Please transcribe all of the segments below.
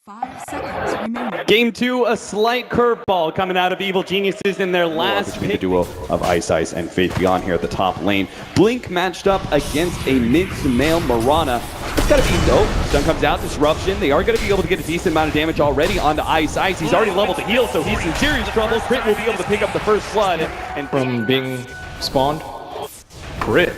5 seconds remaining. Game 2, a slight curveball coming out of Evil Geniuses in their last between the duo of Ice Ice and Faith Beyond here at the top lane. Blink matched up against a mid-to-male Mirana. It's gotta be dope. Stun comes out, disruption. They are gonna be able to get a decent amount of damage already onto Ice Ice. He's already leveled the heal, so he's in serious trouble. Crit will be able to pick up the first blood. And from being spawned, Crit,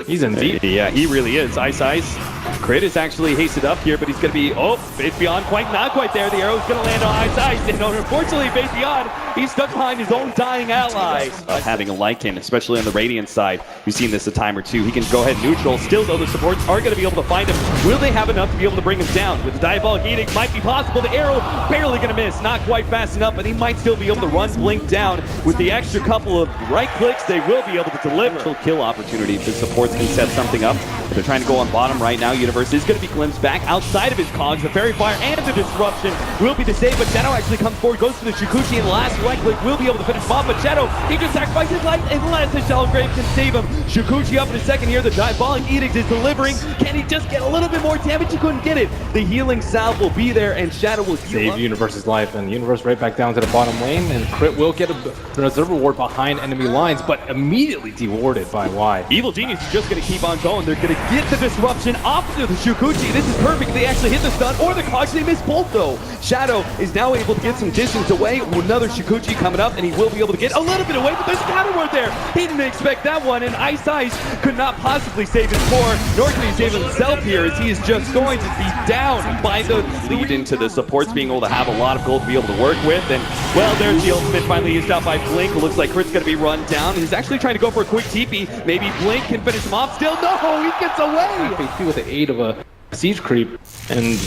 he's in deep. Yeah, he really is. Ice Ice. Crit is actually hasted up here, but he's going to be, Faith Beyond not quite there. The arrow's going to land on Ice Ice, and unfortunately, Faith Beyond, he's stuck behind his own dying ally. Having a Lycan, especially on the Radiant side, we've seen this a time or two. He can go ahead neutral. Still, though, the supports are going to be able to find him. Will they have enough to be able to bring him down? With the Diabolic Edict, might be possible. The arrow barely going to miss. Not quite fast enough, but he might still be able to run Blink down. With the extra couple of right clicks, they will be able to deliver. Kill opportunity if the supports can set something up. But they're trying to go on bottom right now. Universe is going to be glimpsed back outside of his cogs. The Fairy Fire and the Disruption will be the save, but Shadow actually comes forward, goes for the Shukuchi, and the last right click will be able to finish him off, but Shadow, he just sacrificed his life unless the Shallow Grave can save him. Shukuchi up in a second here. The Diabolic Edict is delivering. Can he just get a little bit more damage? He couldn't get it. The healing salve will be there, and Shadow will save Universe's life, and Universe right back down to the bottom lane, and Crit will get a Observer Ward behind enemy lines, but immediately dewarded by Y. Evil Genius is just going to keep on going. They're going to get the Disruption off to the Shukuchi. This is perfect. They actually hit the stun, or the cogs. They miss both, though. Shadow is now able to get some distance away. Another Shukuchi coming up, and he will be able to get a little bit away, but there's a counter word there. He didn't expect that one, and Ice Ice could not possibly save his core, nor can he save himself here, as he is just going to be down by the lead into the supports being able to have a lot of gold to be able to work with. And, well, there's the ultimate finally used out by Blink. It looks like Crit's going to be run down. He's actually trying to go for a quick TP. Maybe Blink can finish him off. Still, no, he gets away. With the aid of a siege creep, and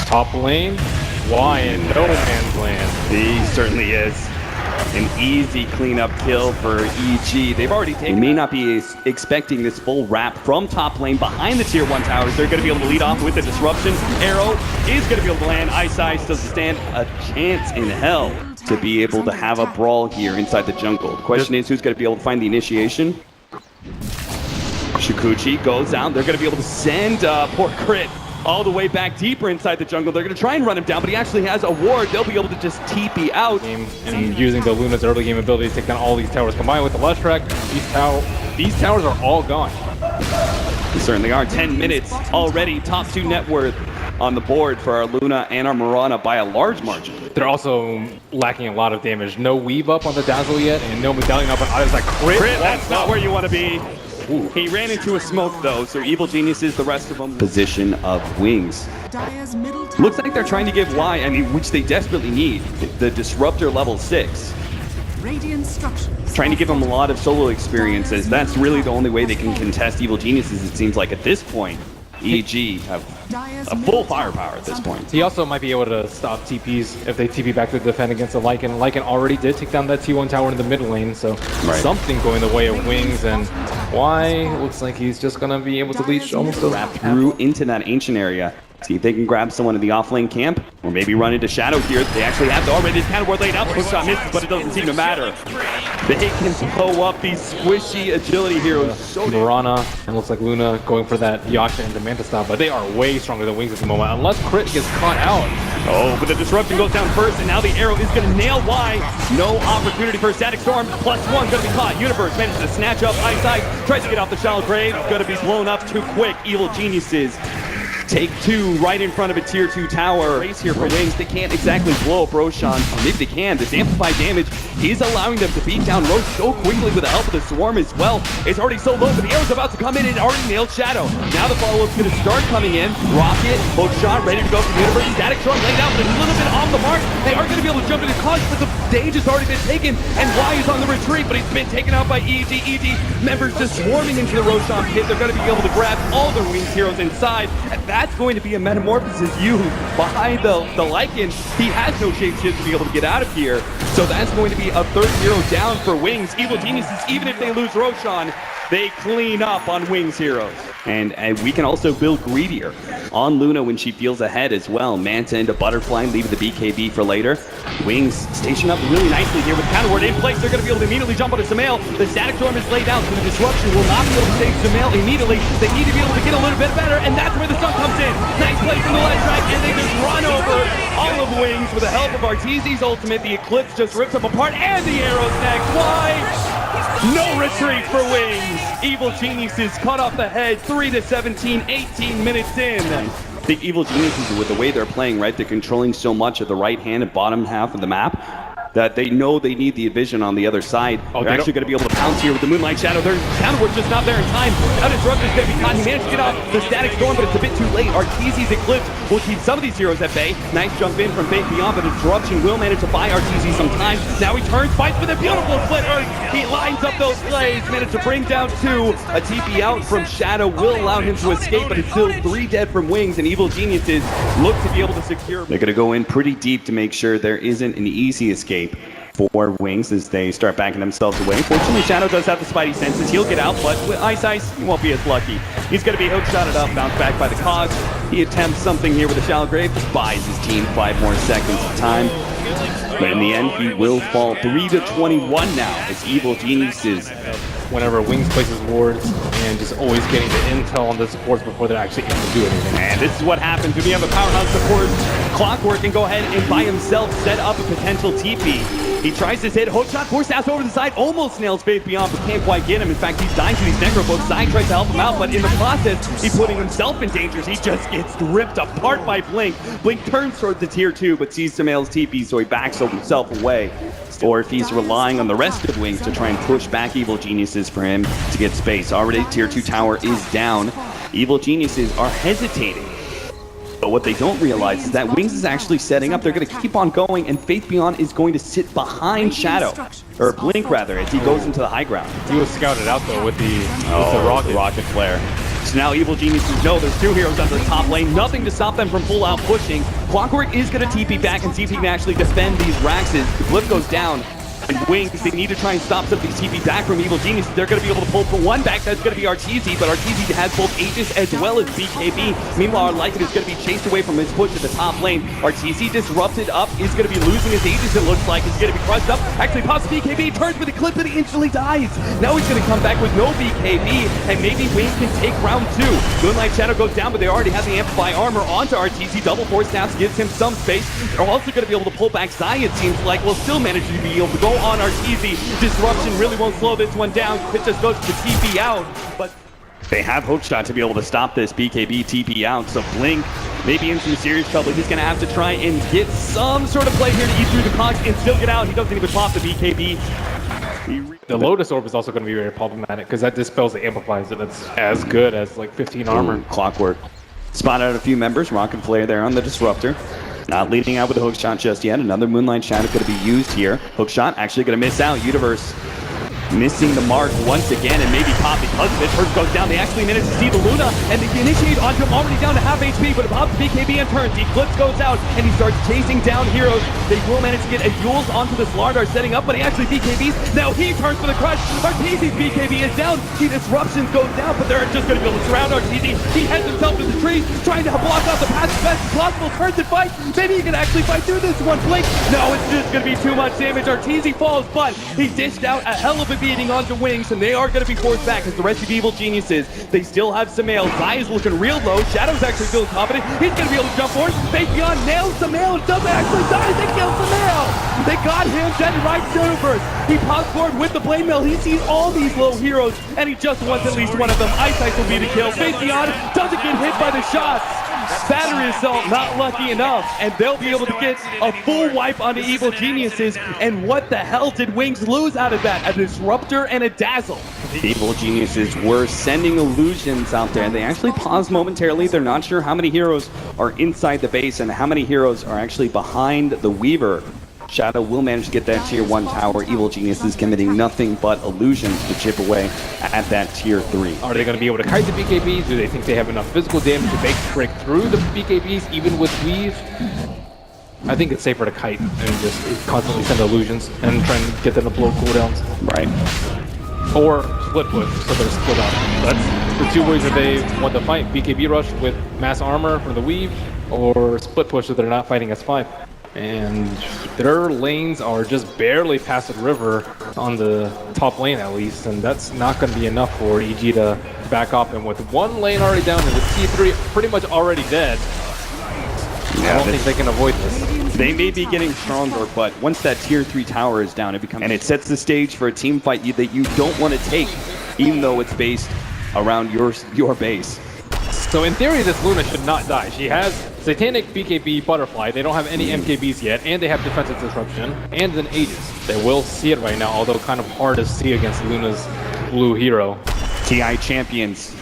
top lane, Y in no man's land. He certainly is. An easy cleanup kill for EG. They've already taken. They may not be expecting this full wrap from top lane behind the tier 1 towers. They're going to be able to lead off with the disruption. Arrow is going to be able to land. Ice Ice doesn't stand a chance in hell to be able to have a brawl here inside the jungle. The question is, who's going to be able to find the initiation? Shukuchi goes down. They're going to be able to send poor Crit all the way back deeper inside the jungle. They're going to try and run him down, but he actually has a ward. They'll be able to just TP out. And using the Luna's early game ability to take down all these towers, combined with the Lush-Track, these towers are all gone. They certainly are. 10 minutes already. Top 2 net worth on the board for our Luna and our Mirana by a large margin. They're also lacking a lot of damage. No weave up on the Dazzle yet, and no medallion up on others like Crit. That's not where you want to be. Ooh. He ran into a smoke, though, so Evil Geniuses, the rest of them. Position of Wings. Looks like they're trying to give Y, which they desperately need, the Disruptor level 6. Trying to give them a lot of solo experiences. That's really the only way they can contest Evil Geniuses, it seems like, at this point. EG have a full firepower at this point. He also might be able to stop TPs if they TP back to defend against the Lycan. Lycan already did take down that T1 tower in the mid lane, so something going the way of Wings, and Y looks like he's just going to be able to leech almost a wrap through into that ancient area. See if they can grab someone in the offlane camp, or maybe run into Shadow here. They actually have already this counter ward laid out. Push shot misses, but it doesn't seem to matter. They can blow up these squishy agility heroes. Mirana, and looks like Luna going for that Yasha and Demanta stop, but they are way stronger than Wings at the moment, unless Crit gets caught out. Oh, but the Disruption goes down first, and now the arrow is going to nail Y. No opportunity for a Static Storm. +1 going to be caught. Universe manages to snatch up Ice Ice. Tries to get off the Shallow Grave. Going to be blown up too quick. Evil Geniuses take 2 right in front of a tier 2 tower. Race here for Wings. They can't exactly blow up Roshan. Maybe they can. This amplified damage is allowing them to beat down Rosh so quickly with the help of the Swarm as well. It's already so low, but the arrow's about to come in and already nailed Shadow. Now the follow-up's going to start coming in. Rocket, hook shot, ready to go from the Universe. Static Storm laid out, but a little bit off the mark. They are going to be able to jump into cogs, but the stage has already been taken, and Y is on the retreat, but he's been taken out by EG. EG members just swarming into the Roshan pit. They're going to be able to grab all their Wings heroes inside, and that's going to be a Metamorphosis used behind the Lycan. He has no shapeshift to be able to get out of here, so that's going to be a 3rd hero down for Wings. Evil Geniuses, even if they lose Roshan, they clean up on Wings heroes. And we can also build greedier on Luna when she feels ahead as well. Manta into Butterfly, leaving the BKB for later. Wings station up really nicely here with counter ward in place. They're going to be able to immediately jump onto Sumail. The Static Storm is laid out, so the Disruption will not be able to save Sumail immediately. They need to be able to get a little bit better, and that's where the sun comes in. Nice play from the left track, and they just run over all of Wings with the help of Arteezy's ultimate. The Eclipse just rips them apart, and the arrow's next. Why? No retreat for Wings. Evil Geniuses cut off the head, 3-17, 18 minutes in. I think Evil Geniuses, with the way they're playing, right, they're controlling so much of the right hand and bottom half of the map that they know they need the vision on the other side. They're actually going to be able to pounce here with the Moonlight Shadow. Their counterwork's just not there in time. Now Disruptor's going to be caught. He managed to get off the Static Storm, but it's a bit too late. Arteezy's Eclipse will keep some of these heroes at bay. Nice jump in from Fate Beyond, but Disruption will manage to buy Arteezy some time. Now he turns, fights with a beautiful splitter. He lines up those blades, managed to bring down 2. A TP out from Shadow will allow him to escape, but it's still 3 dead from Wings, and Evil Geniuses look to be able to secure. They're going to go in pretty deep to make sure there isn't an easy escape for Wings as they start backing themselves away. Fortunately, Shadow does have the spidey senses. He'll get out, but with Ice, he won't be as lucky. He's going to be hook-shotted up, bounced back by the Cogs. He attempts something here with a Shallow Grave, just buys his team 5 more seconds of time. But in the end, he will fall 3-21 now as Evil Geniuses. Whenever Wings places wards and just always getting the intel on the supports before they're actually able to do anything. And this is what happens when you have a powerhouse support. Clockwork can go ahead and by himself set up a potential TP. He tries to hit, hookshot, force ass over the side, almost nails Faith Beyond, but can't quite get him. In fact, he's dying to these necrophones. Side tries to help him out, but in the process, he's putting himself in danger. He just gets ripped apart by Blink. Blink turns towards the tier 2, but sees Samael's TP, so he backs himself away. Or if he's relying on the rest of Wings to try and push back Evil Geniuses for him to get space. Already tier 2 tower is down. Evil Geniuses are hesitating. But what they don't realize is that Wings is actually setting up. They're going to keep on going, and Faith Beyond is going to sit behind Shadow, or Blink rather, as he goes into the high ground. He was scouted out though with the rocket flare. So now Evil Geniuses know there's 2 heroes on the top lane. Nothing to stop them from full out pushing. Clockwork is going to TP back and see if he can actually defend these Raxes. The Blip goes down. And Wings, they need to try and stop some of these TP back from Evil Geniuses. They're going to be able to pull for one back. That's going to be Arteezy, but Arteezy has both Aegis as well as BKB. Meanwhile, Lycan is going to be chased away from his push at the top lane. Arteezy disrupted up, is going to be losing his Aegis, it looks like. He's going to be crushed up. Actually, pops BKB, turns with a clip, and he instantly dies. Now he's going to come back with no BKB, and maybe Wings can take round 2. Moonlight Shadow goes down, but they already have the Amplify armor onto Arteezy. Double force snaps gives him some space. They're also going to be able to pull back Zai, it seems like. Will still manage to be able to go on Arteezy. Disruption really won't slow this one down. It just goes to TP out, but they have hookshot to be able to stop this BKB TP out, so Blink may be in some serious trouble. He's going to have to try and get some sort of play here to eat through the Cogs and still get out. He doesn't even pop the BKB. The Lotus Orb is also going to be very problematic because that dispels the amplifiers, and it's as good as like 15 armor. Clockwork spotted out a few members. Rocket Flare there on the Disruptor. Not leading out with a hookshot just yet. Another Moonlight Shadow going to be used here. Hookshot actually going to miss out. Universe missing the mark once again, and maybe pop because of it. First goes down. They actually managed to see the Luna, and they initiate onto him already down to half HP, but it pops BKB and turns. The Eclipse goes out, and he starts chasing down heroes. They will manage to get a Yules onto this Lardar setting up, but he actually BKBs. Now he turns for the crush. Arteezy's BKB is down. The Disruptions goes down, but they're just going to be able to surround Arteezy. He heads himself to the tree, trying to block out the path as best as possible. Turns and fights. Maybe he can actually fight through this one. Blink. No, it's just going to be too much damage. Arteezy falls, but he dished out a hell of a beating onto Wings, and they are going to be forced back as the rest of Evil Geniuses. They still have Samael. Zai is looking real low. Shadow's actually feeling confident. He's going to be able to jump forward. Faith Beyond nails Samael. It doesn't actually die. They kill Samael. They got him dead right universe. He pops forward with the blade mill. He sees all these low heroes, and he just wants at least one of them. Ice will be the kill. Faith Beyond doesn't get hit by the shots. Battery Assault not lucky enough, and they'll be able to get a full wipe onto Evil Geniuses. And what the hell did Wings lose out of that? A Disruptor and a Dazzle. Evil Geniuses were sending illusions out there. They actually paused momentarily. They're not sure how many heroes are inside the base and how many heroes are actually behind the Weaver. Shadow will manage to get that tier 1 tower. Evil Geniuses committing nothing but illusions to chip away at that tier 3. Are they going to be able to kite the BKBs? Do they think they have enough physical damage to break through the BKBs even with Weave? I think it's safer to kite and just constantly send illusions and try and get them to blow cooldowns. Right. Or split push, so they're split up. That's the 2 ways that they want to fight. BKB rush with mass armor from the Weave, or split push so they're not fighting S5. And their lanes are just barely past the river on the top lane at least, and that's not going to be enough for EG to back up. And with one lane already down and the T3 pretty much already dead, I don't think they can avoid this. They may be getting stronger, but once that tier 3 tower is down, it becomes, and it sets the stage for a team fight that you don't want to take, even though it's based around your base. So in theory, this Luna should not die. She has Satanic BKB Butterfly. They don't have any MKBs yet, and they have Defensive Disruption, and an Aegis. They will see it right now, although kind of hard to see against Luna's blue hero. TI champions.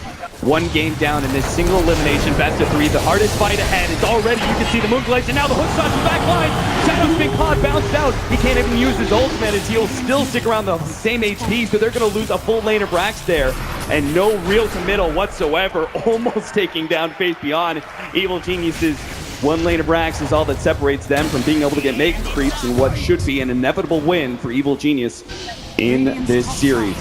One game down in this single elimination, best of 3. The hardest fight ahead is already, you can see the moon glitch, and now the hook shot to the back line. Shadow's been caught, bounced out. He can't even use his ultimate as he'll still stick around the same HP, so they're going to lose a full lane of Rax there. And no real committal whatsoever, almost taking down Faith Beyond. Evil Geniuses, one lane of Rax is all that separates them from being able to get Mega Creeps in what should be an inevitable win for Evil Genius in this series.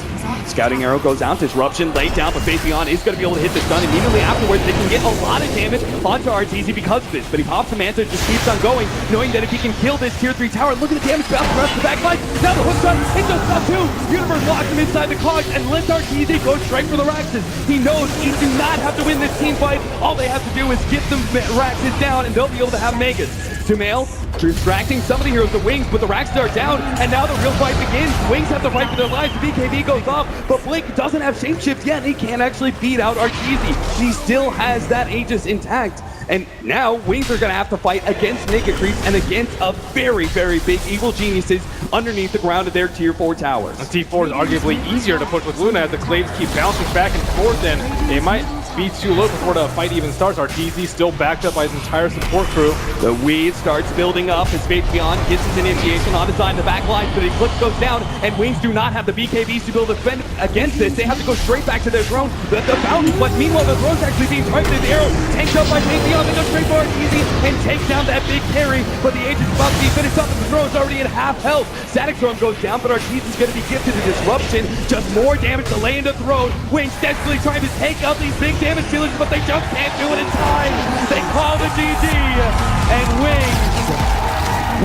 Scouting arrow goes out, disruption laid down, but Faith Beyond is going to be able to hit the stun immediately afterwards. They can get a lot of damage onto RTZ because of this, but he pops the Manta, just keeps on going, knowing that if he can kill this tier 3 tower, look at the damage bounce across the back line. Now the hook shot, it does stop too. Universe locks him inside the cogs and lets RTZ go straight for the Raxes. He knows he do not have to win this team fight. All they have to do is get the Raxes down and they'll be able to have Megas. Sumail distracting some of the heroes, the Wings, but the Raxes are down, and now the real fight begins. Wings have the fight for their lives, the BKB goes off, but Blink doesn't have shapeshift yet, he can't actually beat out Archeezy. He still has that Aegis intact, and now Wings are gonna have to fight against Mega Creeps and against a very, very big Evil Geniuses underneath the ground of their tier 4 towers. T4 is arguably easier to push with Luna as the Claves keep bouncing back and forth, and they might be too low before the fight even starts. Arteezy still backed up by his entire support crew. The weed starts building up as Faith Beyond gets his initiation on his side of the back line, but the Eclipse goes down, and Wings do not have the BKBs to be able to defend against this. They have to go straight back to their throne. The fountain, but meanwhile the throne's actually being targeted. The arrow tanked up by Faith Beyond. They go straight for Arteezy and take down that big carry, but the Aegis is about to be finished up, and the throne's already at half health. Static Storm goes down, but Arteezy's going to be gifted a disruption. Just more damage to lay into throne. Wings desperately trying to take out these big damage dealers, but they just can't do it in time. They call the GG, and Wings,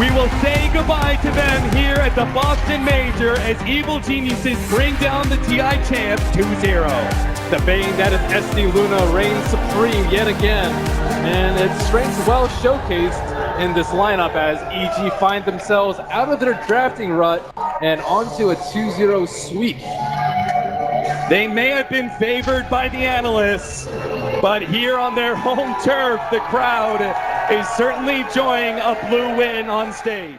we will say goodbye to them here at the Boston Major as Evil Geniuses bring down the TI champs 2-0. The Bane that is SD Luna reigns supreme yet again, and its strengths well showcased in this lineup as EG find themselves out of their drafting rut and onto a 2-0 sweep. They may have been favored by the analysts, but here on their home turf, the crowd is certainly enjoying a blue win on stage.